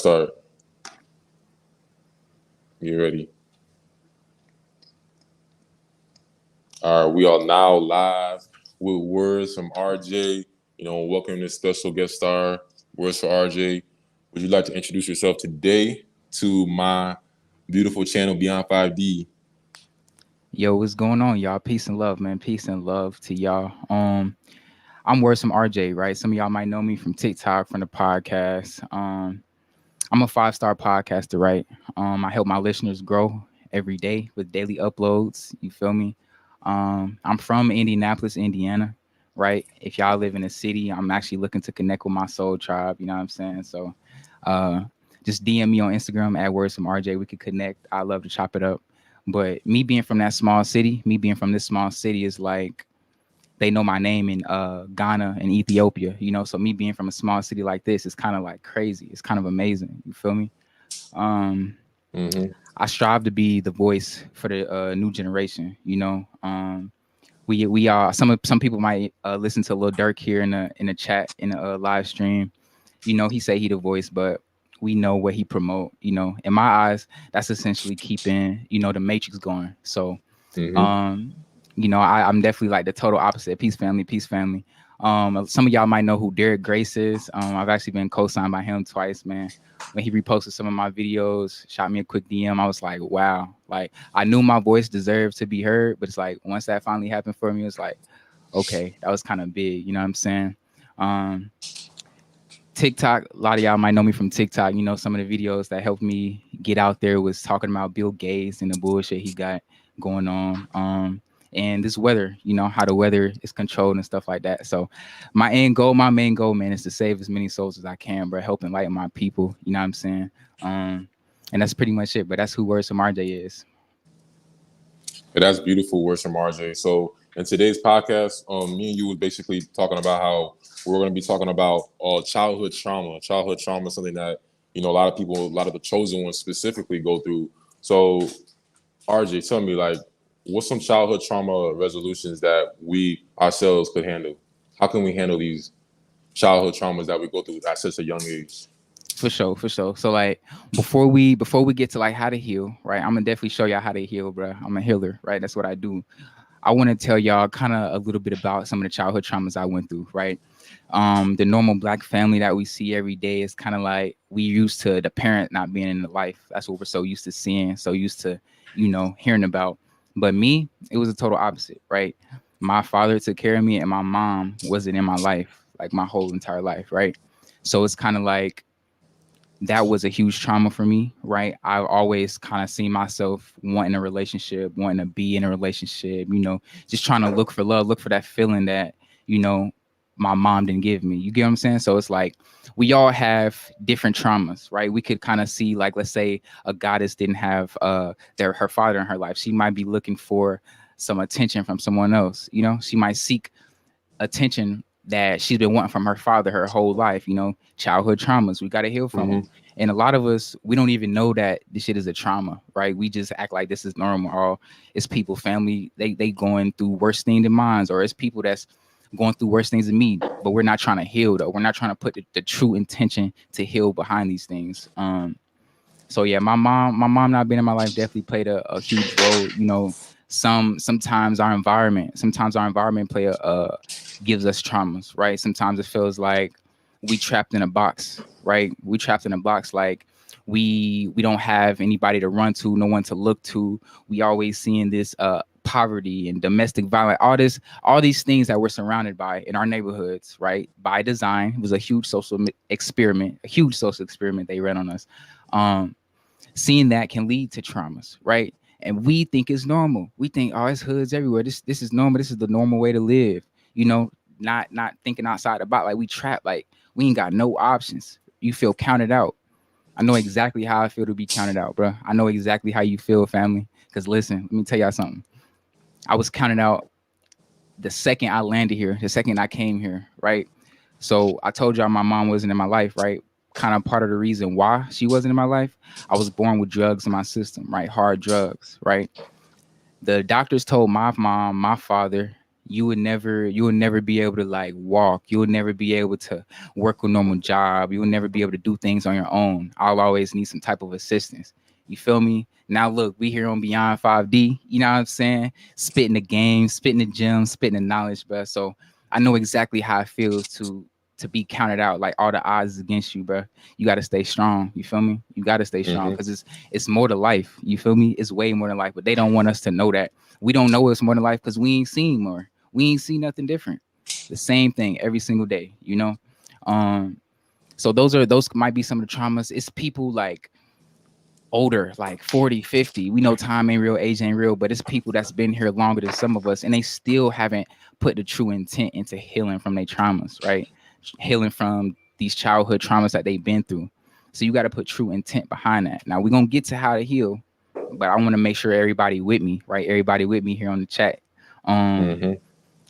start. You ready? All right, we are now live with Words from RJ. Welcome this special guest star, Words for RJ. Would you like to introduce yourself today to my beautiful channel, Beyond 5D? Yo, what's going on, y'all? Peace and love, man. Peace and love to y'all. I'm WordsFromRj, right? Some of y'all might know me from TikTok, from the podcast. I'm a 5-star podcaster, right? I help my listeners grow every day with daily uploads. You feel me? I'm from Indianapolis, Indiana, right? If y'all live in a city, I'm actually looking to connect with my soul tribe. You know what I'm saying? So, just DM me on Instagram at WordsFromRj. We could connect. I love to chop it up. But me being from that small city, me being from this small city is like they know my name in Ghana and Ethiopia, So me being from a small city like this is kind of like crazy. It's kind of amazing. You feel me? Um, I strive to be the voice for the new generation. We are some people might listen to Lil Durk here in the chat in a live stream. He say he the voice, but we know what he promote. In my eyes, that's essentially keeping the matrix going. So I'm definitely like the total opposite. Peace family, peace family. Some of y'all might know who Derek Grace is. I've actually been co-signed by him twice, man. When he reposted some of my videos, shot me a quick DM, I was like, wow. Like, I knew my voice deserved to be heard, but it's like once that finally happened for me, it's like, okay, that was kind of big. You know what I'm saying? TikTok, a lot of y'all might know me from TikTok. Some of the videos that helped me get out there was talking about Bill Gates and the bullshit he got going on. And this weather, how the weather is controlled and stuff like that. So my main goal, man, is to save as many souls as I can, bro. Help enlighten my people. You know what I'm saying? And that's pretty much it. But that's who Words from RJ is. Yeah, that's beautiful, Words from RJ. So in today's podcast, me and you was basically talking about how we're going to be talking about childhood trauma. Childhood trauma is something that a lot of people, a lot of the chosen ones specifically go through. So RJ, tell me, like, what's some childhood trauma resolutions that we ourselves could handle? How can we handle these childhood traumas that we go through at such a young age? For sure. So like before we get to like how to heal, right? I'm gonna definitely show y'all how to heal, bro. I'm a healer, right? That's what I do. I want to tell y'all kind of a little bit about some of the childhood traumas I went through, right? The normal Black family that we see every day is kind of like we used to the parent not being in the life. That's what we're so used to seeing, so used to, hearing about. But me, it was a total opposite, right? My father took care of me and my mom wasn't in my life, like my whole entire life, right? So it's kind of like that was a huge trauma for me, right? I've always kind of seen myself wanting a relationship, wanting to be in a relationship, just trying to look for love, look for that feeling that, my mom didn't give me. You get what I'm saying? So it's like we all have different traumas, right? We could kind of see, like, let's say a goddess didn't have her father in her life. She might be looking for some attention from someone else. She might seek attention that she's been wanting from her father her whole life. Childhood traumas, we got to heal from them. And a lot of us, we don't even know that this shit is a trauma, right? We just act like this is normal. Or it's people, family, they going through worse things than mine, or it's people that's going through worse things than me, but we're not trying to heal, though. We're not trying to put the true intention to heal behind these things. So yeah, my mom not being in my life definitely played a huge role. Sometimes our environment gives us traumas, right? Sometimes it feels like we trapped in a box, right? We trapped in a box, like we don't have anybody to run to, no one to look to. We always seeing this poverty and domestic violence, all these things that we're surrounded by in our neighborhoods, right? By design. It was a huge social experiment they ran on us. Seeing that can lead to traumas, right? And we think it's normal. We think, oh, it's hoods everywhere. This is normal. This is the normal way to live. Not thinking outside the box. Like we trapped. Like we ain't got no options. You feel counted out. I know exactly how I feel to be counted out, bro. I know exactly how you feel, family. Because listen, let me tell y'all something. I was counted out the second I landed here, the second I came here, right? So I told y'all my mom wasn't in my life, right? Kind of part of the reason why she wasn't in my life. I was born with drugs in my system, right? Hard drugs, right? The doctors told my mom, my father, you would never be able to like walk. You would never be able to work a normal job. You would never be able to do things on your own. I'll always need some type of assistance. You feel me? Now look, we here on Beyond 5D, you know what I'm saying? Spitting the game, spitting the gems, spitting the knowledge, bro. So I know exactly how it feels to be counted out, like all the odds is against you, bro. You got to stay strong. You feel me? You got to stay strong Mm-hmm. because it's more to life. You feel me? It's way more than life, but they don't want us to know that. We don't know it's more than life because we ain't seen more. We ain't seen nothing different. The same thing every single day, you know. Um, so those might be some of the traumas. It's people like older, like 40, 50. We know time ain't real, age ain't real, but it's people that's been here longer than some of us, and they still haven't put the true intent into healing from their traumas, right? Healing from these childhood traumas that they've been through. So you got to put true intent behind that. Now we're gonna get to how to heal, but I want to make sure everybody with me, right? Everybody with me here on the chat. Um, Mm-hmm.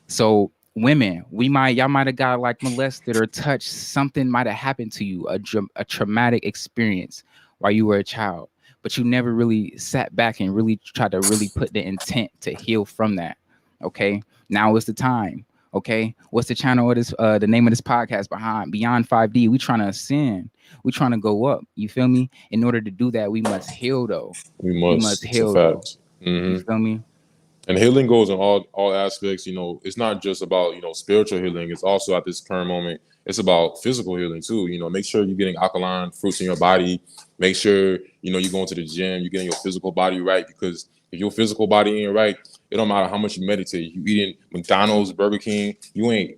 so women, y'all might have got like molested or touched. Something might have happened to you, a traumatic experience while you were a child, but you never really sat back and really tried to really put the intent to heal from that. Okay, now is the time. Okay, what's the channel of this? The name of this podcast behind Beyond 5D. We trying to ascend. We trying to go up. You feel me? In order to do that, we must heal though. We We must must. It's a heal though. fact. You Mm-hmm. feel me? And healing goes in all aspects. It's not just about spiritual healing. It's also at this current moment, it's about physical healing too. Make sure you're getting alkaline fruits in your body. Make sure you're going to the gym. You're getting your physical body right, because if your physical body ain't right, it don't matter how much you meditate. You eating McDonald's, Burger King, you ain't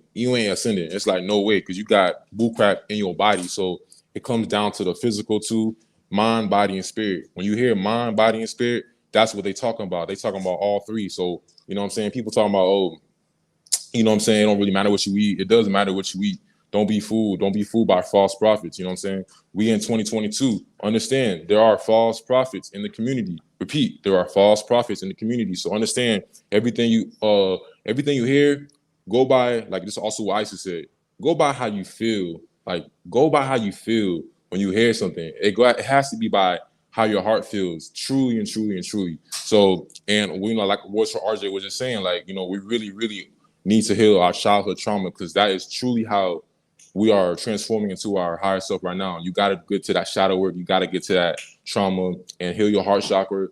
ascending. It's like no way, because you got bullcrap in your body. So it comes down to the physical too, mind, body, and spirit. When you hear mind, body, and spirit, that's what they talking about. They talking about all three. So, what I'm saying? People talking about, oh, what I'm saying? It don't really matter what you eat. It doesn't matter what you eat. Don't be fooled. Don't be fooled by false prophets. You know what I'm saying? We in 2022. Understand there are false prophets in the community. Repeat, there are false prophets in the community. So understand everything you hear, go by, like this is also what Isis said. Go by how you feel. Like go by how you feel when you hear something. It has to be by how your heart feels, truly and truly and truly. So, and we like Words for RJ was just saying, like, we really, really need to heal our childhood trauma, because that is truly how we are transforming into our higher self right now. You got to get to that shadow work. You got to get to that trauma and heal your heart chakra,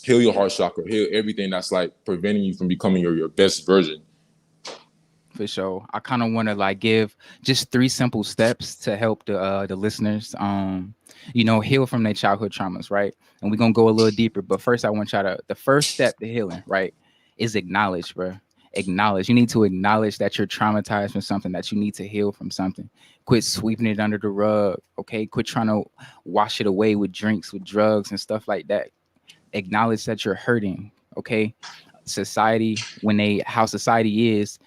heal everything that's like preventing you from becoming your best version. For sure. I kind of want to like give just 3 simple steps to help the listeners heal from their childhood traumas, right? And we're gonna go a little deeper. But first I want y'all to the first step to healing, right, is acknowledge, bro. Acknowledge. You need to acknowledge that you're traumatized from something, that you need to heal from something. Quit sweeping it under the rug. Okay. Quit trying to wash it away with drinks, with drugs and stuff like that. Acknowledge that you're hurting. Okay. Society, how society is,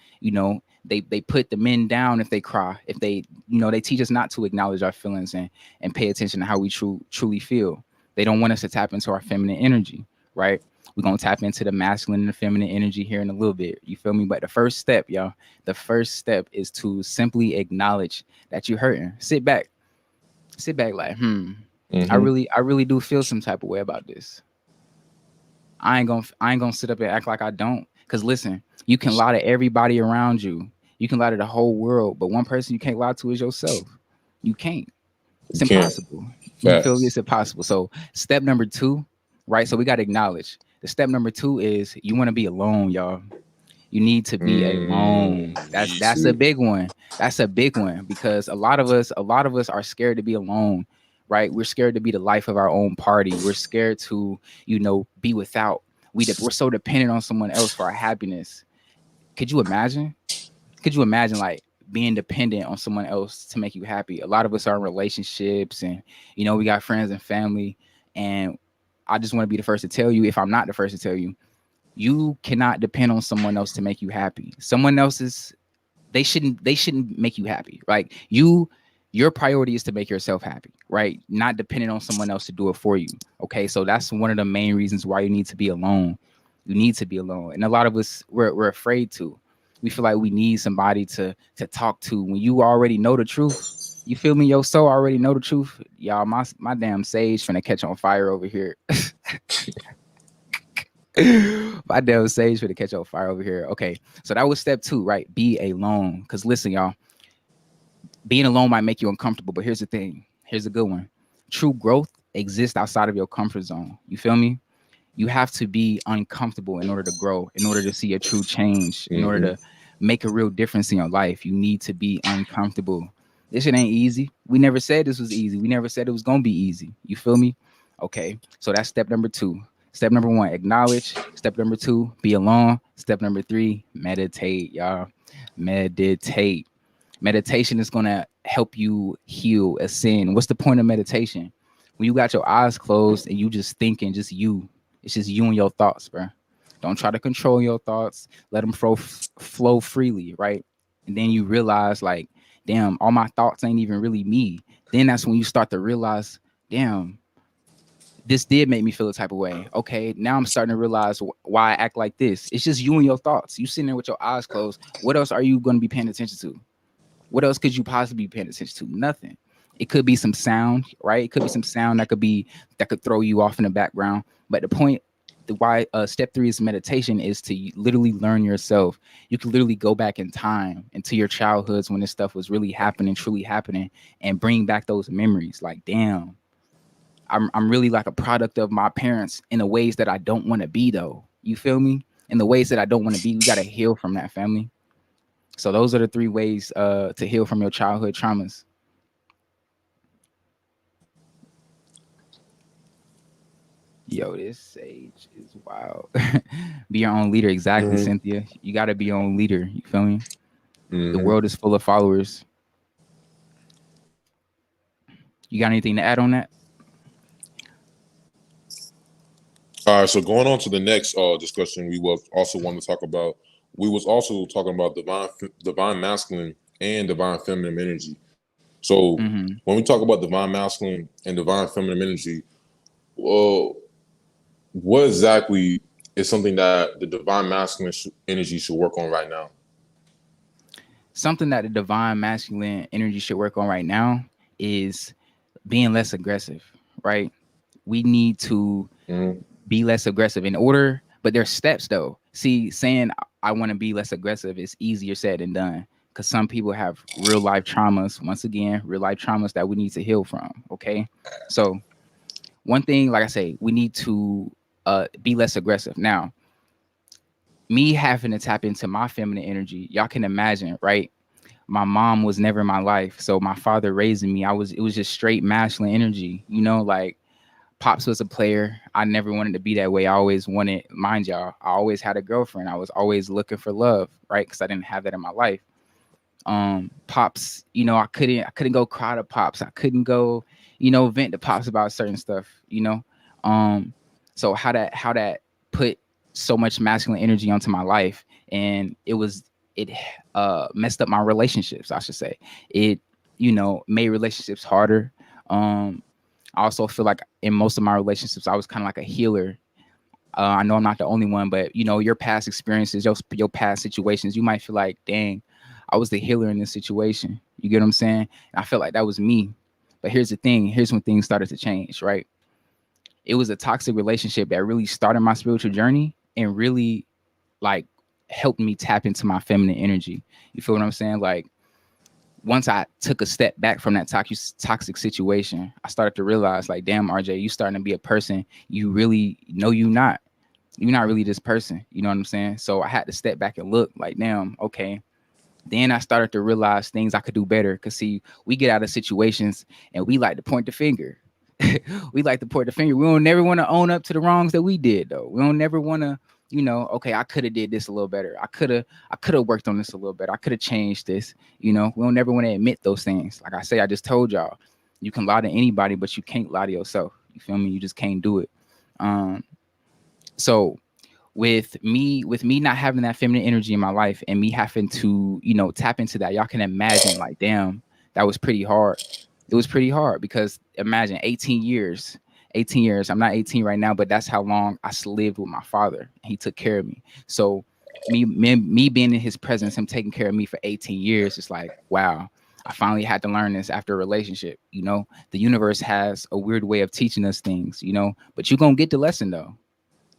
they put the men down if they cry, if they teach us not to acknowledge our feelings and pay attention to how we truly feel. They don't want us to tap into our feminine energy, right? We're gonna tap into the masculine and the feminine energy here in a little bit. You feel me? But the first step, y'all, the first step is to simply acknowledge that you're hurting. Sit back like, I Mm-hmm. really do feel some type of way about this. I ain't gonna sit up and act like I don't. Cause listen, you can lie to everybody around you. You can lie to the whole world, but one person you can't lie to is yourself. You can't. It's You can't. impossible. You feel me? Facts. It's impossible. So step number 2, right? So we got to acknowledge. The step number 2 is you want to be alone, y'all. You need to be alone. That's Me that's a too. big one. That's a big one because a lot of us are scared to be alone, right? We're scared to be the life of our own party. We're scared to, be without. We're so dependent on someone else for our happiness. Could you imagine? Could you imagine like being dependent on someone else to make you happy? A lot of us are in relationships and we got friends and family. And I just want to be the first to tell you, if I'm not the first to tell you, you cannot depend on someone else to make you happy. Someone else's they shouldn't make you happy. Like your priority is to make yourself happy, right? Not dependent on someone else to do it for you. Okay. So that's one of the main reasons why you need to be alone. You need to be alone. And a lot of us we're afraid to. We feel like we need somebody to talk to when you already know the truth. You feel me? Your soul already know the truth. Y'all, my damn sage finna catch on fire over here. My damn sage for to catch on fire over here. Okay, so that was step 2, right? Be alone. Because listen, y'all, being alone might make you uncomfortable, but here's the thing. Here's a good one. True growth exists outside of your comfort zone. You feel me? You have to be uncomfortable in order to grow, in order to see a true change, in order Mm-hmm. to make a real difference in your life. You need to be uncomfortable. This shit ain't easy. We never said this was easy. We never said it was gonna be easy. You feel me? Okay, so that's step number 2. Step number 1, acknowledge. Step number 2, be alone. Step number 3, meditate, y'all. Meditate. Meditation is going to help you heal a sin. What's the point of meditation? When you got your eyes closed and you just thinking, just you, it's just you and your thoughts, bro. Don't try to control your thoughts. Let them flow freely, right? And then you realize, like, damn, all my thoughts ain't even really me. Then that's when you start to realize, damn, this did make me feel a type of way. Okay, now I'm starting to realize why I act like this. It's just you and your thoughts. You sitting there with your eyes closed. What else are you going to be paying attention to? What else could you possibly be paying attention to? Nothing. It could be some sound, right? It could be some sound that could throw you off in the background. But the point, the why step 3 is meditation is to literally learn yourself. You can literally go back in time into your childhoods when this stuff was really happening, truly happening, and bring back those memories. Like, damn, I'm really like a product of my parents in the ways that I don't want to be, though. You feel me? In the ways that I don't want to be, we got to heal from that, family. So those are the 3 ways to heal from your childhood traumas. Yo, this sage is wild. Be your own leader. Exactly, Mm-hmm. Cynthia. You got to be your own leader. You feel me? The Mm-hmm. world is full of followers. You got anything to add on that? All right, so going on to the next discussion, we was also want to talk about. We was also talking about divine masculine and divine feminine energy. So Mm-hmm. when we talk about divine masculine and divine feminine energy, well, what exactly is something that the divine masculine energy should work on right now? Something that the divine masculine energy should work on right now is being less aggressive, right? We need to Mm-hmm. be less aggressive in order, but there's steps though. See, saying I want to be less aggressive is easier said than done because some people have real life traumas. Once again, real life traumas that we need to heal from. Okay, so one thing, like I say, we need to be less aggressive. Now, me having to tap into my feminine energy, y'all can imagine, right? My mom was never in my life, so my father raising me, it was just straight masculine energy, like Pops was a player. I never wanted to be that way. I always wanted, mind y'all, I always had a girlfriend. I was always looking for love, right? Because I didn't have that in my life. Pops, I couldn't go cry to Pops. I couldn't go, vent to Pops about certain stuff. Um, so how that put so much masculine energy onto my life, and it messed up my relationships, I should say. It, made relationships harder. I also feel like in most of my relationships, I was kind of like a healer. I know I'm not the only one, but your past experiences, your past situations, you might feel like, dang, I was the healer in this situation. You get what I'm saying? And I felt like that was me. But here's the thing. Here's when things started to change, right? It was a toxic relationship that really started my spiritual journey and really like helped me tap into my feminine energy. You feel what I'm saying? Like, once I took a step back from that toxic situation, I started to realize, like, damn, RJ, you starting to be a person you really know you're not really this person. You know what I'm saying? So I had to step back and look like, damn, okay. Then I started to realize things I could do better. Cause see, we get out of situations and we like to point the finger. We like to point the finger. We don't never want to own up to the wrongs that we did, though. We don't never want to, okay, I could have did this a little better. I could have worked on this a little better. I could have changed this. We don't never want to admit those things. Like I say, I just told y'all, you can lie to anybody, but you can't lie to yourself. You feel me? You just can't do it. So with me not having that feminine energy in my life and me having to, tap into that, y'all can imagine, like, damn, that was pretty hard. It was pretty hard because imagine 18 years. 18 years. I'm not 18 right now, but that's how long I lived with my father. He took care of me. So me being in his presence, him taking care of me for 18 years, it's like, wow, I finally had to learn this after a relationship. The universe has a weird way of teaching us things, but you're gonna get the lesson though.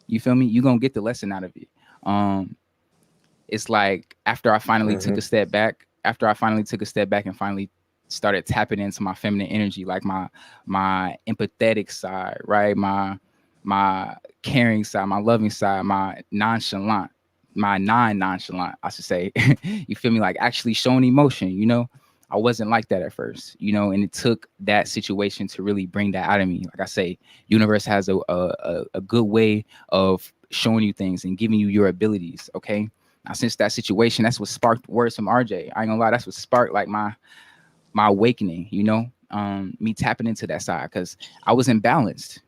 You feel me? You're gonna get the lesson out of it. Um, it's like after I finally took a Mm-hmm. step back, after I finally took a step back and finally started tapping into my feminine energy, like my empathetic side, right? My caring side, my loving side, my non-nonchalant, I should say. You feel me? Like actually showing emotion, you know. I wasn't like that at first, you know, and it took that situation to really bring that out of me. Like I say, universe has a good way of showing you things and giving you your abilities. Okay. Now, since that situation, that's what sparked words from RJ. I ain't gonna lie, that's what sparked like my awakening, you know, me tapping into that side because I was imbalanced.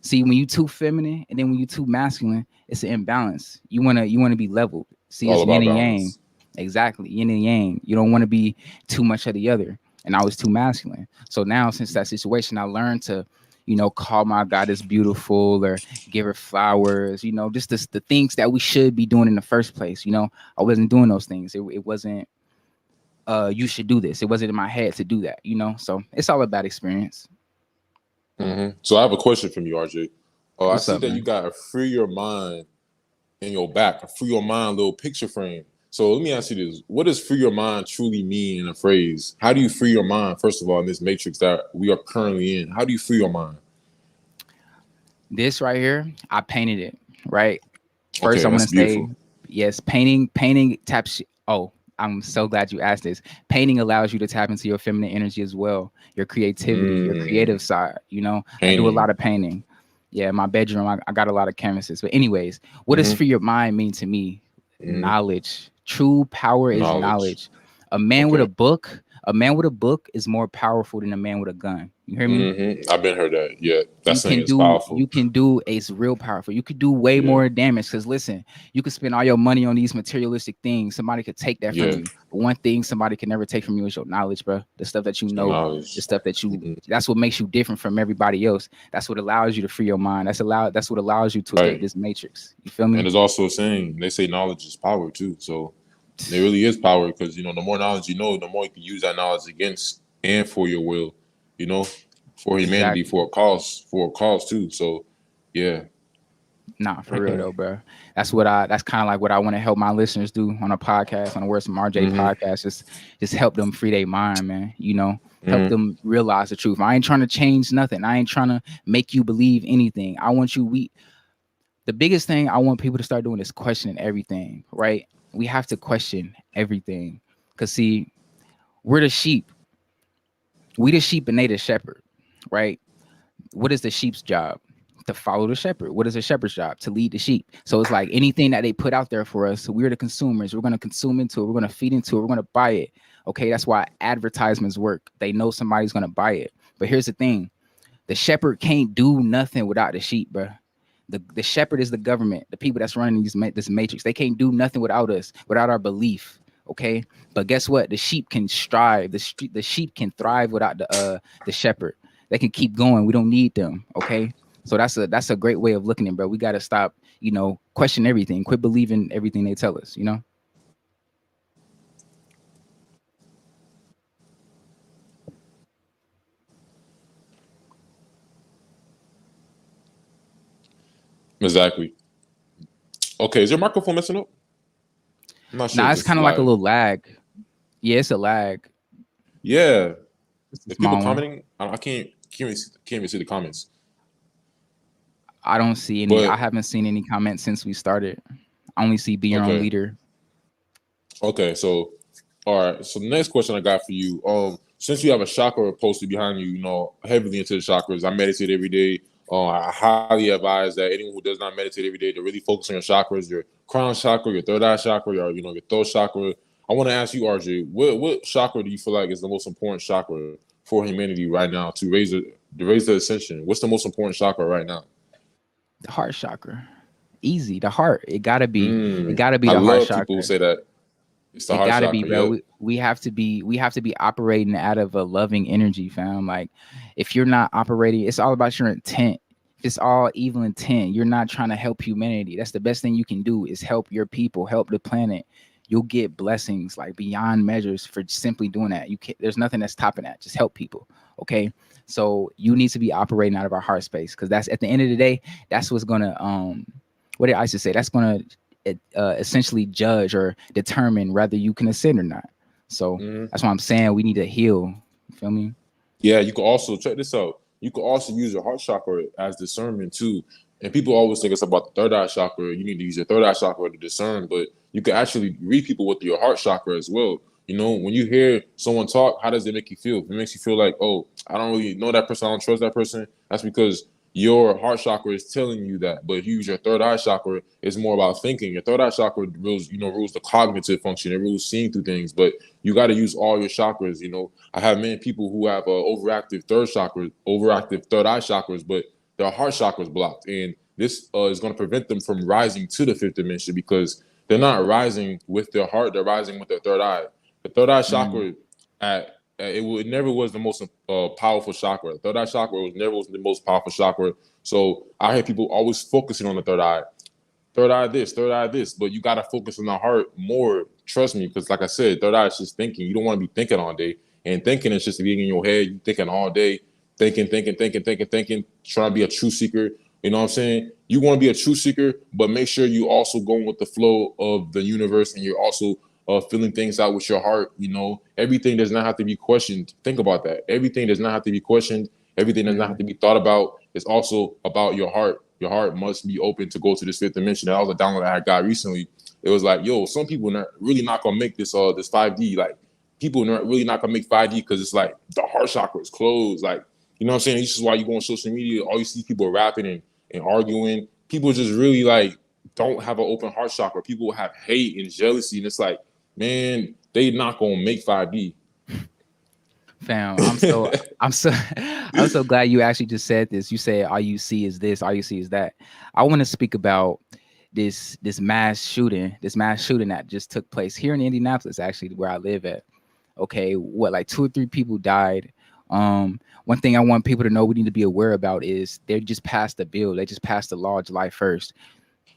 See, when you too feminine and then when you too masculine, it's an imbalance. You wanna be leveled. See, All it's yin about and yang. balance. Exactly, yin and yang. You don't want to be too much of the other. And I was too masculine. So now, since that situation, I learned to, you know, call my goddess beautiful or give her flowers. You know, just the things that we should be doing in the first place. You know, I wasn't doing those things. It wasn't. You should do this. It wasn't in my head to do that. You know, so it's all about experience. So I have a question from you, RJ. I What's see up, that you man? got a free your mind in your back, a free your mind little picture frame. So let me ask you this: what does free your mind truly mean in a phrase? How do you free your mind, first of all, in this matrix that we are currently in? How do you free your mind? This right here, I painted it, right? First, Okay, I'm that's gonna say, beautiful. yes, painting taps. Oh, I'm so glad you asked this. Painting allows you to tap into your feminine energy as well, your creativity, your Mm, creative side. You know, I do a painting. lot of painting. Yeah, in my bedroom, I got a lot of canvases. But anyways, what does Mm-hmm. free your mind mean to me? Mm-hmm. Knowledge. True power is Knowledge. knowledge. A man with a Okay. book, a man with a book is more powerful than a man with a gun. You hear me? I've been heard that. Yeah, that saying is powerful. You can do it's real powerful. You could do way Yeah, more damage because listen, you could spend all your money on these materialistic things. Somebody could take that from yeah. you. But one thing somebody can never take from you is your knowledge, bro. The stuff that you So know, the knowledge. stuff that you Hmm. that's what makes you different from everybody else. That's what allows you to free your mind. That's what allows you to escape Right. this matrix. You feel And me? there's also a saying they say knowledge is power too. So there really is power because the more knowledge you know, the more you can use that knowledge against and for your will. You know, for humanity, Exactly. for a cause too. So yeah. Nah, for real though, bro. That's kind of like what I want to help my listeners do on a podcast, on the Words from RJ Hmm. podcast. Just help them free their mind, man. You know, help Hmm. them realize the truth. I ain't trying to change nothing. I ain't trying to make you believe anything. I want you, the biggest thing I want people to start doing is questioning everything, right? We have to question everything. Cause see, we're the sheep. We the sheep and they the shepherd, right? What is the sheep's job? To follow the shepherd. What is a shepherd's job? To lead the sheep. So it's like anything that they put out there for us, we're the consumers. We're going to consume into it. We're going to feed into it. We're going to buy it. Okay, that's why advertisements work. They know somebody's going to buy it. But here's the thing: the shepherd can't do nothing without the sheep, bro. The shepherd is the government, the people that's running this matrix. They can't do nothing without us, without our belief. Okay, but guess what? The sheep can strive. The sheep can thrive without the shepherd. They can keep going. We don't need them. Okay, so that's a great way of looking at it, bro. We got to stop, question everything. Quit believing everything they tell us. Exactly. Okay, is your microphone messing up? I'm not sure Now if it's this is kind of like a live. little lag. Yeah, it's a lag. Yeah. It's a If people small one. commenting, I can't even see the comments. I don't see any. I But haven't seen any comments since we started. I only see be your own okay. leader. Okay, so all right. So the next question I got for you, since you have a chakra posted behind you, heavily into the chakras, I meditate every day. I highly advise that anyone who does not meditate every day to really focus on your chakras, your crown chakra, your third eye chakra, your throat chakra. I want to ask you, RJ, what chakra do you feel like is the most important chakra for humanity right now to raise the ascension? What's the most important chakra right now? The heart chakra. Easy. The heart. It gotta be. It gotta be I the heart love people who chakra. say that it's the It heart gotta be, chakra. bro. Yep. We have to be operating out of a loving energy, fam. Like if you're not operating, it's all about your intent. If it's all evil intent, you're not trying to help humanity. That's the best thing you can do is help your people, help the planet. You'll get blessings like beyond measures for simply doing that. You can't, there's nothing that's topping that. Just help people. Okay. So you need to be operating out of our heart space because that's at the end of the day, that's what's gonna what did Isis say? That's gonna essentially judge or determine whether you can ascend or not. So Mhm. that's why I'm saying we need to heal. You feel me? Yeah, you can also check this out. You can also use your heart chakra as discernment too. And people always think it's about the third eye chakra. You need to use your third eye chakra to discern, but you can actually read people with your heart chakra as well. You know, when you hear someone talk, how does it make you feel? If it makes you feel like, oh, I don't really know that person, I don't trust that person. That's because your heart chakra is telling you that. But if you use your third eye chakra, it's more about thinking. Your third eye chakra rules the cognitive function. It rules seeing through things. But you got to use all your chakras. You know, I have many people who have overactive third eye chakras, but their heart chakra is blocked, and this is going to prevent them from rising to the fifth dimension because they're not rising with their heart; they're rising with their third eye. The third eye Mm. chakra, it never was the most powerful chakra. The third eye chakra was the most powerful chakra. So I hear people always focusing on the third eye this, but you gotta focus on the heart more. Trust me, because like I said, third eye is just thinking. You don't want to be thinking all day, and thinking is just being in your head. You thinking all day, thinking, trying to be a true seeker. You know what I'm saying? You want to be a true seeker, but make sure you also going with the flow of the universe, and you're also feeling things out with your heart. You know, everything does not have to be questioned. Think about that. Everything does not have to be questioned. Everything does not have Mm. to be thought about. It's also about your heart. Your heart must be open to go to this fifth dimension. That was a download I got recently. It was like, yo, some people not gonna make this 5D. Like people not gonna make 5D because it's like the heart chakra is closed. Like, you know what I'm saying? This is why you go on social media, all you see people rapping and arguing. People just really like don't have an open heart chakra. People have hate and jealousy, and it's like, man, they not gonna make 5D. Fam, I'm so I'm so glad you actually just said this. You said all you see is this, all you see is that. I want to speak about this mass shooting that just took place here in Indianapolis, actually, where I live at. Okay, what, like 2 or 3 people died. One thing I want people to know we need to be aware about is they just passed a bill. They just passed a law July 1st.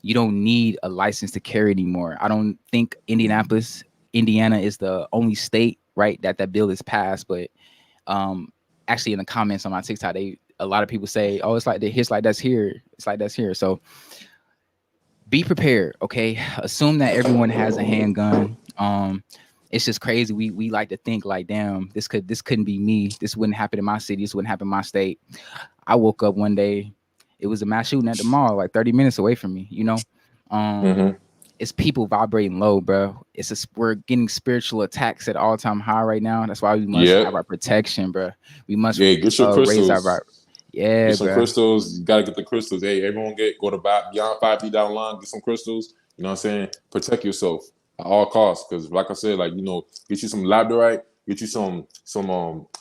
You don't need a license to carry anymore. I don't think Indiana is the only state, right, that bill is passed. But actually in the comments on my TikTok, a lot of people say, oh, it's like it's like that's here. It's like that's here. So be prepared, okay? Assume that everyone has a handgun. It's just crazy. We like to think like, damn, this couldn't be me. This wouldn't happen in my city. This wouldn't happen in my state. I woke up one day, it was a mass shooting at the mall, like 30 minutes away from me, you know? Um, Mm-hmm. it's people vibrating low, bro. We're getting spiritual attacks at all time high right now. That's why we must Yep. have our protection, bro. We must Yeah, get your raise our crystals. Get yeah, some bro. crystals. You gotta get the crystals. Hey, everyone go to beyond 5 feet down the line, get some crystals. You know what I'm saying? Protect yourself at all costs. Cause like I said, like, you know, get you some labradorite, get you some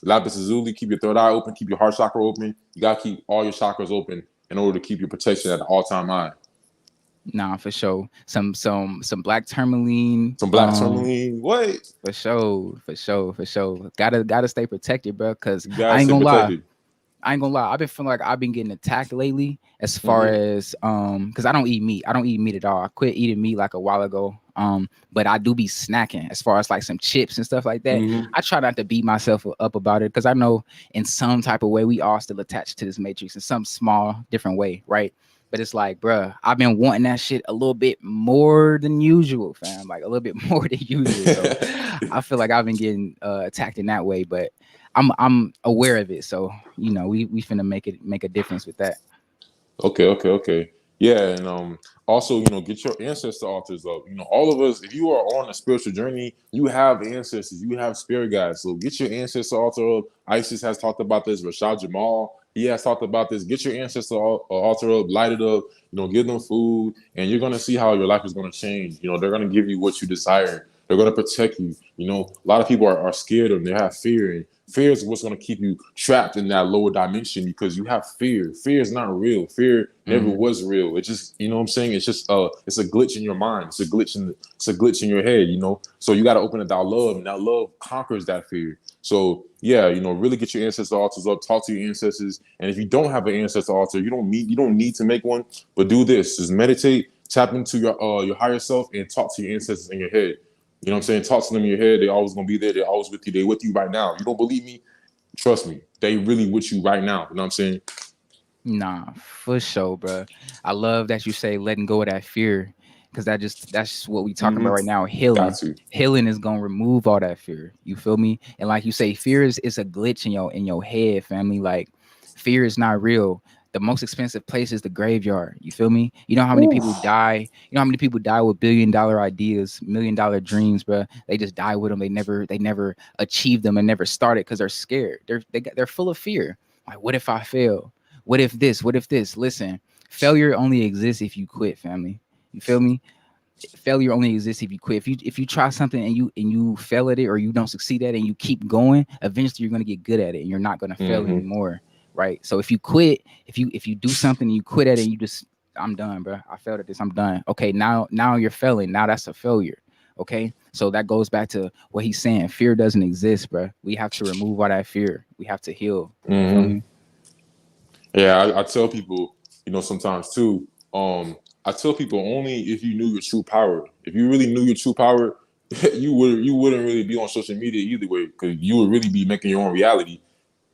lapis lazuli, keep your third eye open, keep your heart chakra open. You gotta keep all your chakras open in order to keep your protection at an all-time high. Nah, for sure. Some black tourmaline. Some black tourmaline. What? For sure, for sure, for sure. Gotta stay protected, bro. Cause You gotta I ain't stay gonna lie. protected. I ain't gonna lie. I've been feeling like I've been getting attacked lately as far Mm-hmm. as because I don't eat meat. I don't eat meat at all. I quit eating meat like a while ago. But I do be snacking as far as like some chips and stuff like that. Mm-hmm. I try not to beat myself up about it because I know in some type of way we all still attached to this matrix in some small different way, right? But it's like, bruh, I've been wanting that shit a little bit more than usual, fam. Like a little bit more than usual. So I feel like I've been getting attacked in that way, but I'm aware of it. So we finna make a difference with that. Okay. Yeah, and also, you know, get your ancestor altars up. You know, all of us, if you are on a spiritual journey, you have ancestors, you have spirit guides. So get your ancestor altar up. Isis has talked about this. Rashad Jamal, he has talked about this. Get your ancestor altar up, light it up. You know, give them food, and you're gonna see how your life is gonna change. You know, they're gonna give you what you desire. They're gonna protect you. You know, a lot of people are scared of them. They have fear, and fear is what's going to keep you trapped in that lower dimension because you have fear. Fear is not real. Fear never Mm-hmm. was real. It just, you know what I'm saying? It's just it's a glitch in your mind. It's a glitch in your head, you know. So you got to open it that love, and that love conquers that fear. So yeah, you know, really get your ancestor altars up, talk to your ancestors. And if you don't have an ancestor altar, you don't need to make one, but do this. Just meditate, tap into your higher self and talk to your ancestors in your head. You know what I'm saying? Talk to them in your head. They're always gonna be there. They're always with you. They're with you right now. You don't believe me? Trust me. They really with you right now. You know what I'm saying? Nah, for sure, bro. I love that you say letting go of that fear, because that's what we talking about right now. Got Healing, to. healing is gonna remove all that fear. You feel me? And like you say, fear is a glitch in your head, family. Like fear is not real. The most expensive place is the graveyard. You feel me? You know how many people Oof. die? You know how many people die with $1 billion ideas, $1 million dreams, bro? They just die with them. They never achieve them and never started because they're scared. They're full of fear. Like, what if I fail? What if this? What if this? Listen, failure only exists if you quit, family. You feel me? Failure only exists if you quit. If you try something and you fail at it, or you don't succeed at it and you keep going, eventually you're gonna get good at it and you're not gonna fail Mm-hmm. anymore. Right. So if you quit, if you do something and you quit at it and you just, I'm done, bro. I failed at this. I'm done. Okay, now you're failing. Now that's a failure. Okay. So that goes back to what he's saying. Fear doesn't exist, bro. We have to remove all that fear. We have to heal. You feel Mm-hmm. me? Yeah, I tell people, sometimes too. I tell people only if you knew your true power. If you really knew your true power, you wouldn't really be on social media either way, because you would really be making your own reality.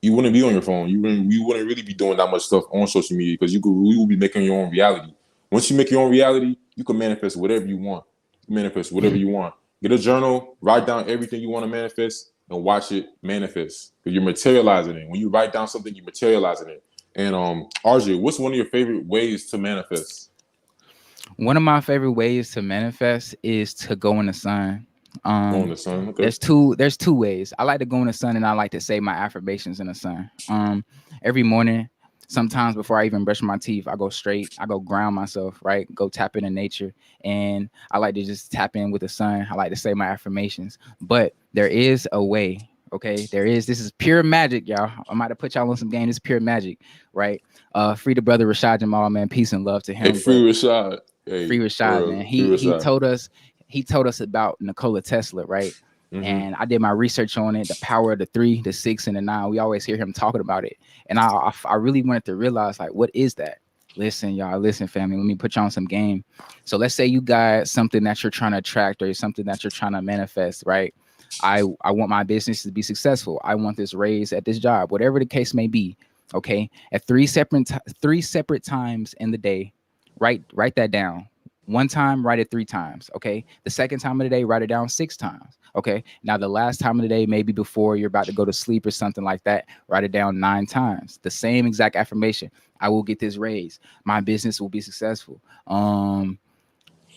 You wouldn't be on your phone. You wouldn't really be doing that much stuff on social media, because you will be making your own reality. Once you make your own reality, you can manifest whatever you want. Manifest whatever you want. Get a journal, write down everything you want to manifest, and watch it manifest. Because you're materializing it. When you write down something, you're materializing it. And RJ, what's one of your favorite ways to manifest? One of my favorite ways to manifest is to go in the sun. Going Um, to sun. Okay. there's two ways. I like to go in the sun and I like to say my affirmations in the sun. Every morning, sometimes before I even brush my teeth, I go straight. I go ground myself, right? Go tap into nature, and I like to just tap in with the sun. I like to say my affirmations. But there is a way. Okay, there is. This is pure magic, y'all. I might have put y'all on some game. This is pure magic, right? Free the brother Rashad Jamal, man. Peace and love to Hey, him. free But Rashad. Free Hey, for Rashad, man. real, free He Rashad. told us about Nikola Tesla, right? Mm-hmm. And I did my research on it, the power of the 3, the 6, and the 9. We always hear him talking about it, and I really wanted to realize, like, what is that? Listen, y'all, listen, family. Let me put you on some game. So let's say you got something that you're trying to attract, or something that you're trying to manifest, right? I want my business to be successful. I want this raise at this job, whatever the case may be. Okay, at three separate times in the day, write that down. One time, write it 3 times. Okay. The second time of the day, write it down 6 times. Okay. Now, the last time of the day, maybe before you're about to go to sleep or something like that, write it down 9 times. The same exact affirmation. I will get this raise. My business will be successful.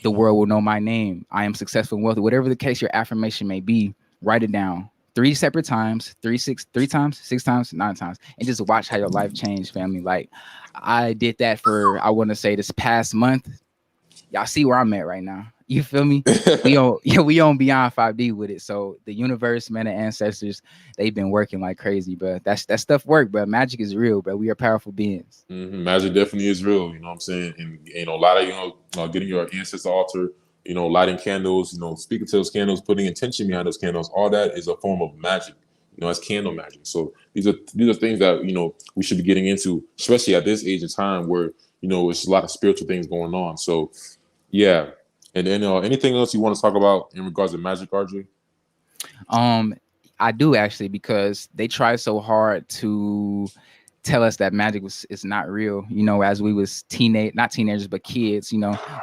The world will know my name. I am successful and wealthy. Whatever the case your affirmation may be, write it down 3 separate times, 3 times, 6 times, 9 times, and just watch how your life changed, family. Like, I did that for, I want to say, this past month. Y'all see where I'm at right now. You feel me? We on yeah, we on beyond 5D with it. So the universe, man, the ancestors, they've been working like crazy, bro. That stuff work, bro. Magic is real, bro. We are powerful beings. Magic definitely is real. You know what I'm saying? And a lot of getting your ancestor altar. Lighting candles. Speaking to those candles, putting intention behind those candles. All that is a form of magic. It's candle magic. So these are things that we should be getting into, especially at this age of time where it's a lot of spiritual things going on. So yeah. And then anything else you want to talk about in regards to magic, RJ? Um, I do actually, because they try so hard to tell us that magic is not real. As we was not teenagers, but kids,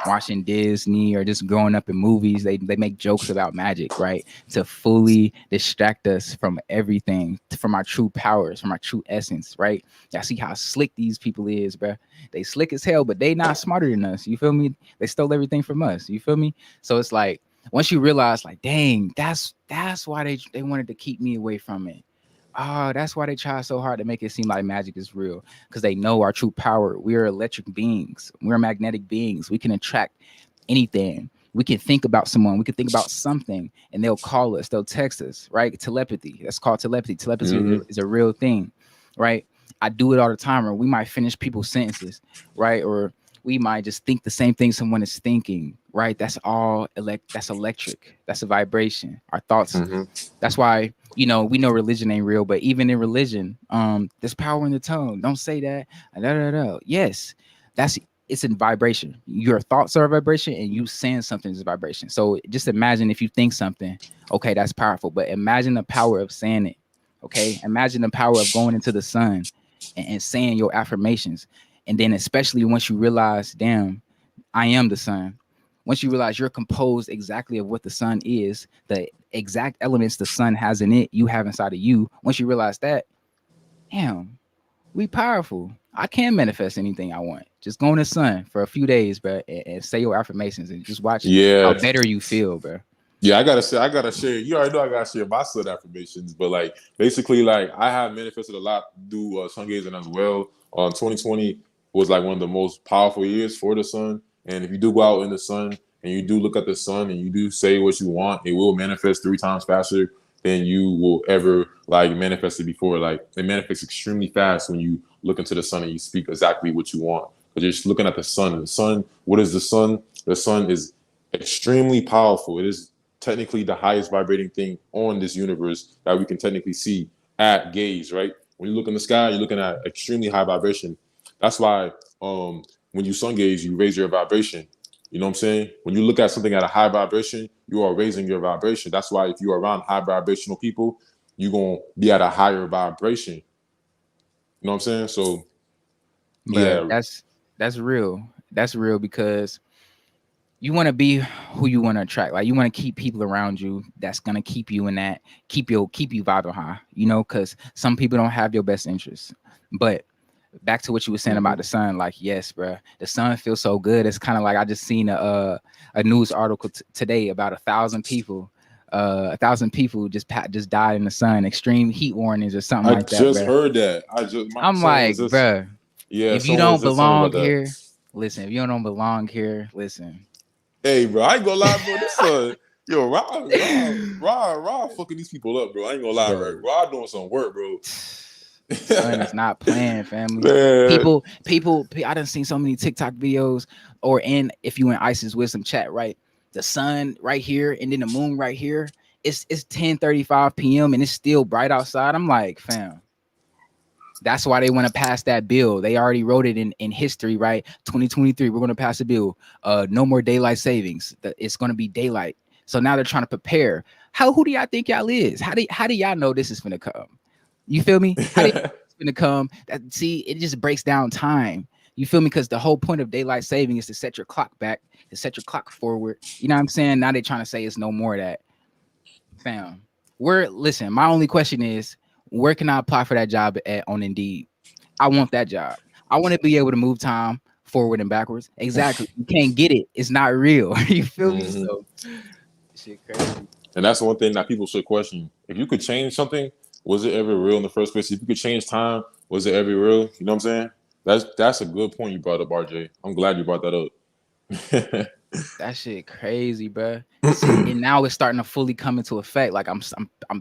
watching Disney or just growing up in movies, they make jokes about magic, right? To fully distract us from everything, from our true powers, from our true essence, right? Y'all see how slick these people is, bro. They slick as hell, but they not smarter than us. You feel me? They stole everything from us. You feel me? So it's like, once you realize, like, dang, that's why they wanted to keep me away from it. Oh, that's why they try so hard to make it seem like magic is real, because they know our true power. We are electric beings. We're magnetic beings. We can attract anything. We can think about someone. We can think about something, and they'll call us. They'll text us, right? Telepathy. That's called telepathy. Telepathy Mm-hmm. is a real thing, right? I do it all the time. Or we might finish people's sentences, right? Or we might just think the same thing someone is thinking, right? That's all that's electric. That's a vibration. Our thoughts. Mm-hmm. That's why, we know religion ain't real, but even in religion, there's power in the tongue. Don't say that. Da, da, da. Yes, it's in vibration. Your thoughts are a vibration, and you saying something is a vibration. So just imagine if you think something, okay, that's powerful. But imagine the power of saying it. Okay, imagine the power of going into the sun. and saying your affirmations. And then especially once you realize, damn, I am the sun. Once you realize you're composed exactly of what the sun is, the exact elements the sun has in it, you have inside of you. Once you realize that, damn, we powerful. I can manifest anything I want. Just go in the sun for a few days, bro, and say your affirmations and just watch how Yeah. better you feel, bro. Yeah, I gotta share. You already know I gotta share my sun affirmations, but like basically, like I have manifested a lot through sun gazing as well. 2020 was like one of the most powerful years for the sun, and if you do go out in the sun and you do look at the sun and you do say what you want, it will manifest 3 times faster than you will ever like manifest it before. Like it manifests extremely fast when you look into the sun and you speak exactly what you want. Because you're just looking at the sun. And the sun, what is the sun? The sun is extremely powerful. It is technically the highest vibrating thing on this universe that we can technically see at gaze, right? When you look in the sky, you're looking at extremely high vibration. That's why when you sun gaze, you raise your vibration. You know what I'm saying? When you look at something at a high vibration, you are raising your vibration. That's why if you're around high vibrational people, you're going to be at a higher vibration. You know what I'm saying? So, But yeah. that's real. That's real because you want to be who you want to attract. Like you want to keep people around you that's gonna keep you in that, keep you vibing high. You know, because some people don't have your best interests. But back to what you were saying about the sun, like yes, bro, the sun feels so good. It's kind of like I just seen a news article today about 1,000 people. 1,000 people just died in the sun. Extreme heat warnings or something I like that, just bro. heard that. I'm Someone like, was just, bro, yeah, if you someone was don't just telling me belong about that. here, listen. If you don't belong here, listen. Hey, bro, I ain't gonna lie, bro. This yo, Rod, fucking these people up, bro. I ain't gonna lie, bro. Bro. Rod doing some work, bro. Son is not playing, family. Man. People. I done seen so many TikTok videos, or if you in ISIS wisdom chat, right? The sun right here, and then the moon right here. It's 10:35 p.m. and it's still bright outside. I'm like, fam. That's why they want to pass that bill. They already wrote it in history, right? 2023, we're going to pass a bill. No more daylight savings. It's going to be daylight. So now they're trying to prepare. Who do y'all think y'all is? How do y'all know this is going to come? You feel me? How do you know it's going to come? See, it just breaks down time. You feel me? Because the whole point of daylight saving is to set your clock back, to set your clock forward. You know what I'm saying? Now they're trying to say it's no more of that. Fam, listen, my only question is, where can I apply for that job on Indeed? I want that job. I want to be able to move time forward and backwards. Exactly. You can't get it. It's not real. You feel me? So shit crazy. And that's one thing that people should question. If you could change something, was it ever real in the first place? If you could change time, was it ever real? You know what I'm saying? That's a good point you brought up, RJ. I'm glad you brought that up. That shit crazy, bro. See, and now it's starting to fully come into effect. Like I'm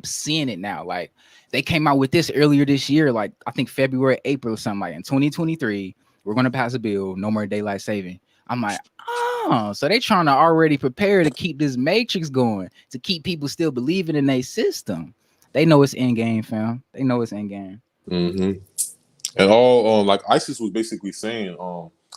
seeing it now. Like they came out with this earlier this year, like I think February, April, or something. Like in 2023, we're gonna pass a bill, no more daylight saving. I'm like, oh, so they trying to already prepare to keep this matrix going, to keep people still believing in their system. They know it's in game, fam. They know it's in game. Mm-hmm. And all like ISIS was basically saying,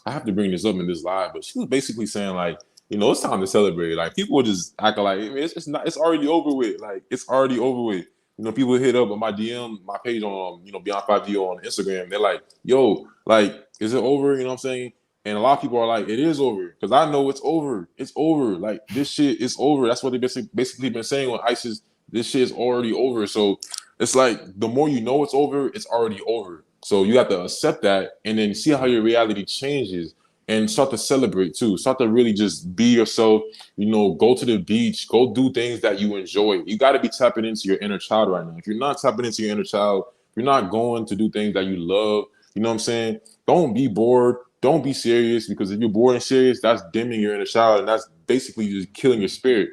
I have to bring this up in this live, but she was basically saying like, it's time to celebrate. Like people were just acting like it's already over with. Like it's already over with. People hit up on my DM, my page on Beyond 5D on Instagram. They're like, yo, like, is it over? You know what I'm saying? And a lot of people are like, it is over. Because I know it's over. It's over. Like this shit is over. That's what they basically been saying on ISIS. This shit is already over. So it's like the more you know it's over, it's already over. So you have to accept that and then see how your reality changes and start to celebrate too. Start to really just be yourself, go to the beach, go do things that you enjoy. You got to be tapping into your inner child right now. If you're not tapping into your inner child, if you're not going to do things that you love, you know what I'm saying? Don't be bored. Don't be serious, because if you're bored and serious, that's dimming your inner child and that's basically just killing your spirit,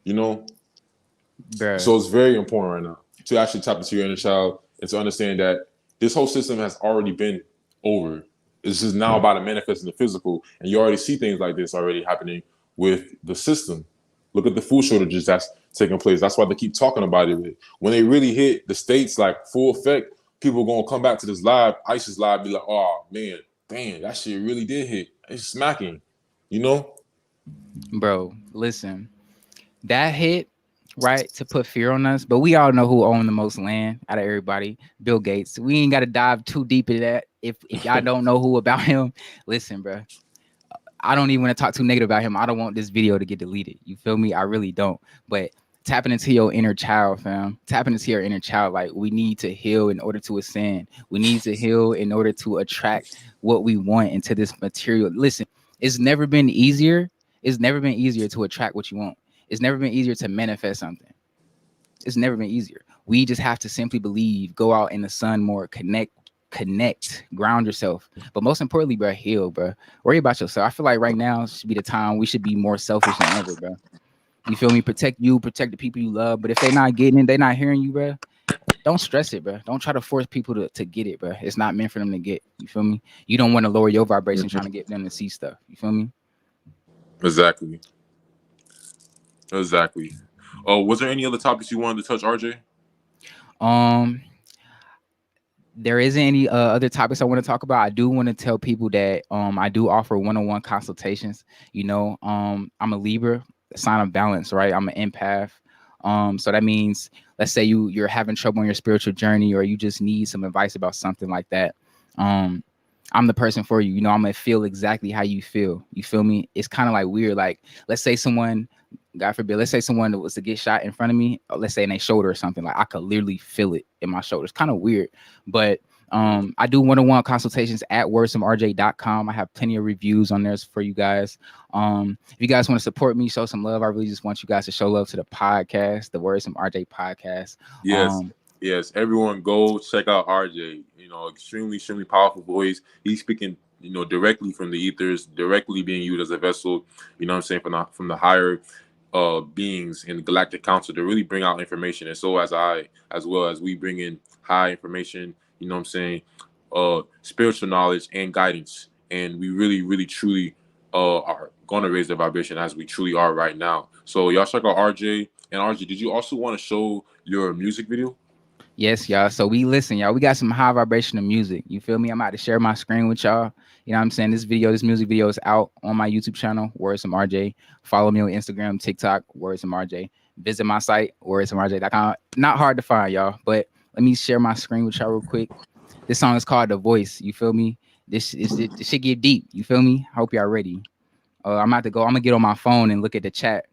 Bruh. So it's very important right now to actually tap into your inner child and to understand that this whole system has already been over. It's just now about to manifest in the physical, and you already see things like this already happening with the system. Look at the food shortages that's taking place. That's why they keep talking about it. When they really hit the states like full effect, people are gonna come back to this live, ISIS live, be like, "Oh man, damn, that shit really did hit. It's smacking," Bro, listen, that hit. right? To put fear on us. But we all know who owned the most land out of everybody. Bill Gates. We ain't got to dive too deep into that. If y'all don't know who about him, listen, bro. I don't even want to talk too negative about him. I don't want this video to get deleted. You feel me? I really don't. But tapping into your inner child, fam. Tapping into your inner child. Like, we need to heal in order to ascend. We need to heal in order to attract what we want into this material. Listen, it's never been easier. It's never been easier to attract what you want. It's never been easier to manifest something. It's never been easier. We just have to simply believe, go out in the sun more, connect, ground yourself. But most importantly, bro, heal, bro. Worry about yourself. I feel like right now should be the time we should be more selfish than ever, bro. You feel me? Protect you, protect the people you love. But if they not getting it, they not hearing you, bro. Don't stress it, bro. Don't try to force people to get it, bro. It's not meant for them to get. You feel me? You don't want to lower your vibration trying to get them to see stuff. You feel me? Exactly. Exactly. Oh, was there any other topics you wanted to touch, RJ? Um, there isn't any other topics I want to talk about. I do want to tell people that I do offer one-on-one consultations. You know, I'm a Libra, sign of balance, right? I'm an empath. So that means, let's say you're having trouble on your spiritual journey, or you just need some advice about something like that. I'm the person for you. You know, I'm gonna feel exactly how you feel. You feel me? It's kind of like weird. Like, let's say someone, God forbid, let's say someone was to get shot in front of me, or let's say in their shoulder or something. Like, I could literally feel it in my shoulder. It's kind of weird, but I do one-on-one consultations at WordsFromRj.com. I have plenty of reviews on there for you guys. If you guys want to support me, show some love, I really just want you guys to show love to the podcast, the Words from RJ podcast. Yes. Yes, everyone go check out RJ. You know, extremely powerful voice. He's speaking, you know, directly from the ethers, directly being used as a vessel, you know what I'm saying, from the higher beings in the Galactic Council to really bring out information. And so as well as we bring in high information, you know what I'm saying, spiritual knowledge and guidance. And we really truly are gonna raise the vibration as we truly are right now. So y'all check out RJ. And RJ, did you also want to show your music video? Yes, y'all. So we listen, y'all. We got some high vibrational music. You feel me? I'm about to share my screen with y'all. You know what I'm saying? This music video is out on my YouTube channel, Words from RJ. Follow me on Instagram, TikTok, Words from RJ. Visit my site, wordsfromrj.com. Not hard to find, y'all. But let me share my screen with y'all real quick. This song is called The Voice. You feel me? This should get deep. You feel me? I hope y'all ready. I'm about to go. I'm gonna get on my phone and look at the chat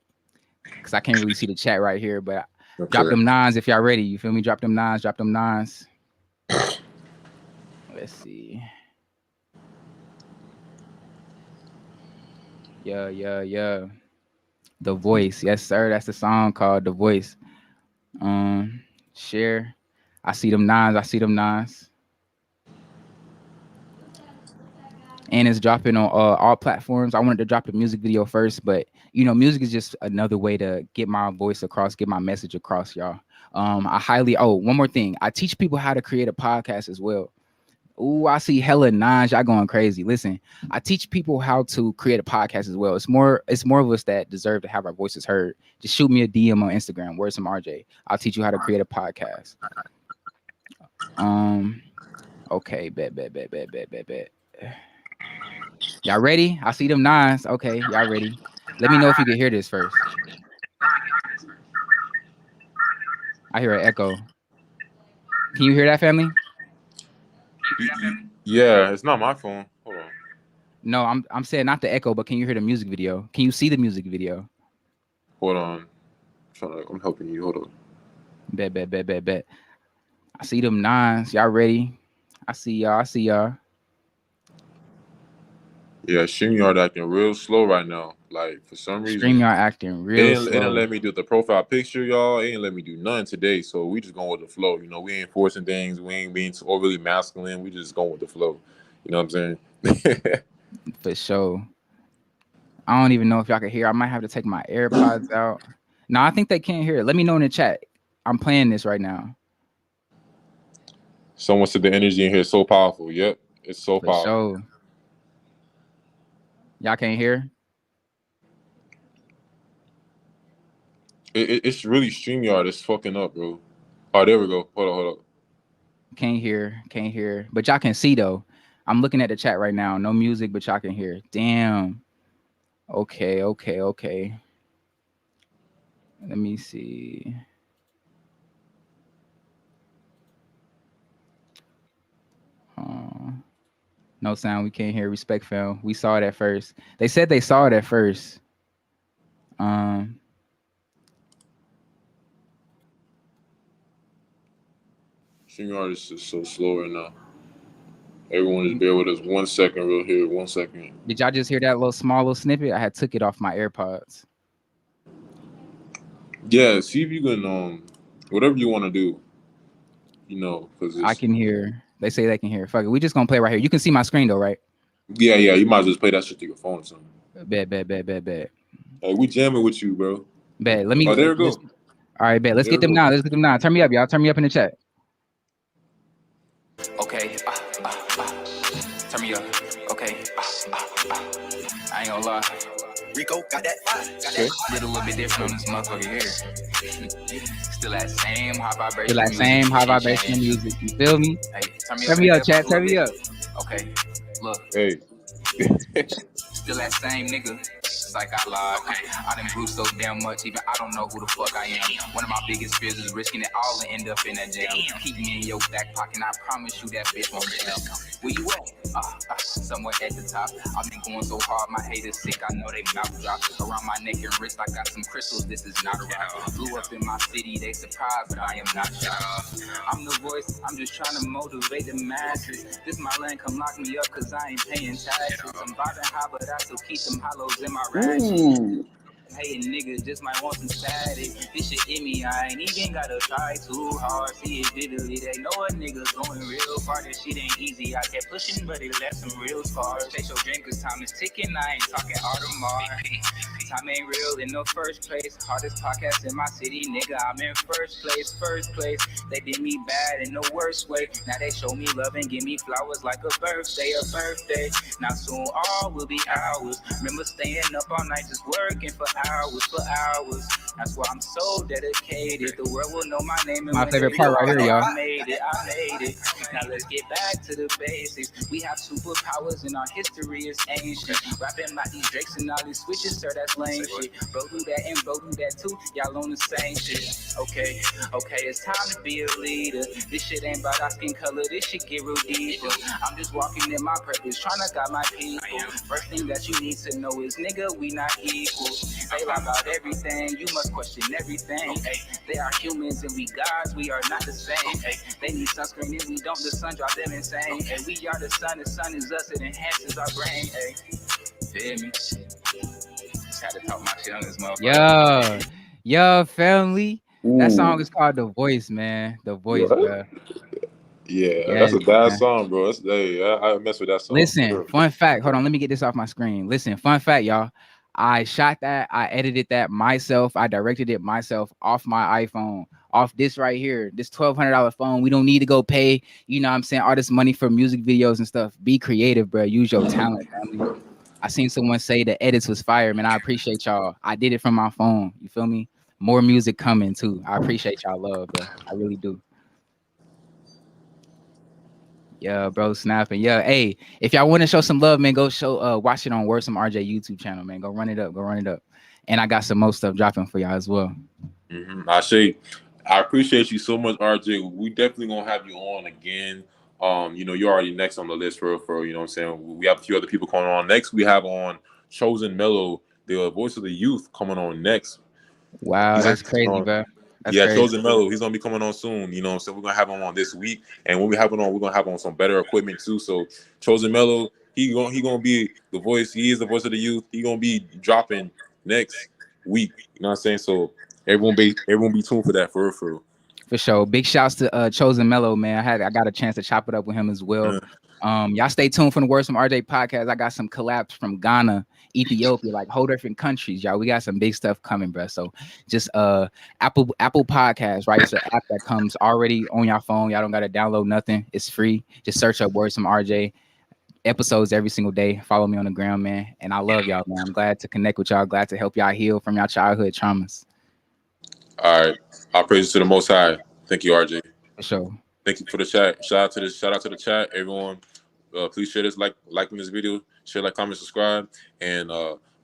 because I can't really see the chat right here. But Okay. drop them nines if y'all ready. You feel me? Drop them nines. Drop them nines. Let's see. Yeah. The Voice. Yes, sir. That's the song called The Voice. Share. I see them nines. And it's dropping on all platforms. I wanted to drop the music video first, but you know, music is just another way to get my voice across, get my message across, y'all. One more thing. I teach people how to create a podcast as well. Ooh, I see hella nines. Y'all going crazy. Listen, I teach people how to create a podcast as well. It's more of us that deserve to have our voices heard. Just shoot me a DM on Instagram, Where's some RJ. I'll teach you how to create a podcast. Okay, bet. Y'all ready? I see them nines. Okay, y'all ready? Let me know if you can hear this first. I hear an echo. Can you hear that, family? Yeah, it's not my phone. Hold on. No, I'm saying not the echo, but can you hear the music video? Can you see the music video? Hold on. I'm helping you. Hold on. Bet. I see them nines. Y'all ready? I see y'all. Yeah, StreamYard acting real slow right now. Like, for some reason, StreamYard acting real it didn't slow. let me do the profile picture, y'all. It didn't let me do nothing today. So we just going with the flow. You know, we ain't forcing things. We ain't being overly masculine. We just going with the flow. You know what I'm saying? For sure. I don't even know if y'all can hear. I might have to take my AirPods out. No, I think they can't hear it. Let me know in the chat. I'm playing this right now. Someone said the energy in here is so powerful. Yep, it's so For powerful. sure. Y'all can't hear? It's really StreamYard. It's fucking up, bro. Oh, there we go. Hold up. Can't hear. But y'all can see though. I'm looking at the chat right now. No music, but y'all can hear. Damn. Okay. Let me see. Uh, no sound. We can't hear. Respect, fam. We saw it at first. They said they saw it at first. Um, StreamYard is so slow right now. Everyone just bear with us 1 second, real here. 1 second. did y'all just hear that little small little snippet? I had took it off my AirPods. Yeah, see if you can whatever you want to do, because I it's can hear. They say they can hear. Fuck it. We just gonna play right here. You can see my screen though, right? yeah, you might as well just play that shit through your phone or something. Bet. Hey, we jamming with you, bro. Bet. Let me. Oh, there we Let's, go. all right, bet. Let's There get we them go. now. Let's get them now. Turn me up, y'all. Turn me up in the chat. Okay. Turn me up. Okay. I ain't gonna lie. Rico got that fire. Little bit different on this motherfucker here. Still that same high vibration. Still that same high vibration music. You feel me? Hey, turn me up, chat. Turn me up. Okay. Look. Hey. Still that same nigga. It's like I lied. Okay. I done grew so damn much, even I don't know who the fuck I am. One of my biggest fears is risking it all and end up in that jail. Keep me in your back pocket, and I promise you that bitch won't jail. Where you at? Somewhere at the top. I've been going so hard, my haters sick. I know they mouth drop. Around my neck and wrist, I got some crystals. This is not a rap. Blew up in my city, they surprised, but I am not shocked. I'm the voice, I'm just trying to motivate the masses. This my land, come lock me up, cause I ain't paying taxes. I'm vibing high, but I still keep them hollows in my ratchet. Hey, nigga, just might want some static. This shit in me, I ain't even gotta try too hard. See it vividly, they know a nigga going real far. This shit ain't easy, I kept pushing, but it left some real scars. Chase your drink, cause time is ticking, I ain't talking Audemars. Time ain't real in the first place. Hardest podcast in my city, nigga, I'm in first place. They did me bad in the worst way. Now they show me love and give me flowers like a birthday. Now soon all will be ours. Remember staying up all night just working for hours. That's why I'm so dedicated. The world will know my name. And my favorite part right here, y'all. I made it. Now let's get back to the basics. We have superpowers and our history is ancient. Rapping like these Drakes and all these switches, sir, that's lame shit. Bro do that and bro do that too. Y'all on the same shit. Okay, it's time to be a leader. This shit ain't about our skin color. This shit get real deeper. I'm just walking in my purpose, trying to guide my people. First thing that you need to know is, nigga, we not equal. They lie about everything, you must question everything. They are humans and we gods, we are not the same. They need sunscreen and we don't, the sun drive them insane. We are the sun is us, it enhances our brain. Feel me? Just had to talk my shit on this motherfucker. Yo, family. That song is called The Voice, man. The Voice, bro. Yeah, that's a bad song, bro. I mess with that song. Listen, fun fact. Hold on, let me get this off my screen. Listen, fun fact, y'all. I shot that. I edited that myself. I directed it myself off my iPhone, off this right here, this $1,200 phone. We don't need to go pay, you know what I'm saying, all this money for music videos and stuff. Be creative, bro. Use your talent, family. I seen someone say the edits was fire, man. I appreciate y'all. I did it from my phone. You feel me? More music coming too. I appreciate y'all love, bro. I really do. Yeah, bro, snapping. Yeah, hey, if y'all want to show some love, man, go watch it on WordsFromRj YouTube channel, man. Go run it up. And I got some more stuff dropping for y'all as well. I appreciate you so much, RJ. We definitely gonna have you on again. You're already next on the list for you know what I'm saying. We have a few other people coming on next. We have on Chosen Mellow, the voice of the youth, coming on next. Wow, that's crazy, bro. That's crazy. Chosen Mellow, he's gonna be coming on soon. You know what I'm saying? We're gonna have him on this week, and when we have him on, we're gonna have on some better equipment too. So Chosen Mellow, he gonna be the voice. He is the voice of the youth. He gonna be dropping next week. You know what I'm saying? So everyone be tuned for that for real. For sure. Big shouts to Chosen Mellow, man. I got a chance to chop it up with him as well. Y'all stay tuned for the Words from RJ podcast. I got some collabs from Ghana, Ethiopia, like whole different countries, y'all. We got some big stuff coming, bro. So just Apple Podcast, right? It's an app that comes already on your phone. Y'all don't gotta download nothing. It's free. Just search up Words from RJ. Episodes every single day. Follow me on the ground, man. And I love y'all, man. I'm glad to connect with y'all. Glad to help y'all heal from y'all childhood traumas. All right. Our praises to the Most High. Thank you, RJ. For sure. Thank you for the chat. Shout out to the chat, everyone. Please share this, liking this video, share, like, comment, subscribe, and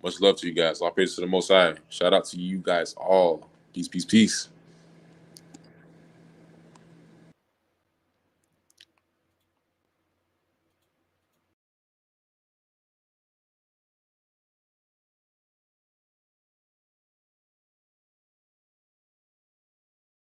much love to you guys. Our praises to the Most High. Shout out to you guys all. Peace, peace, peace.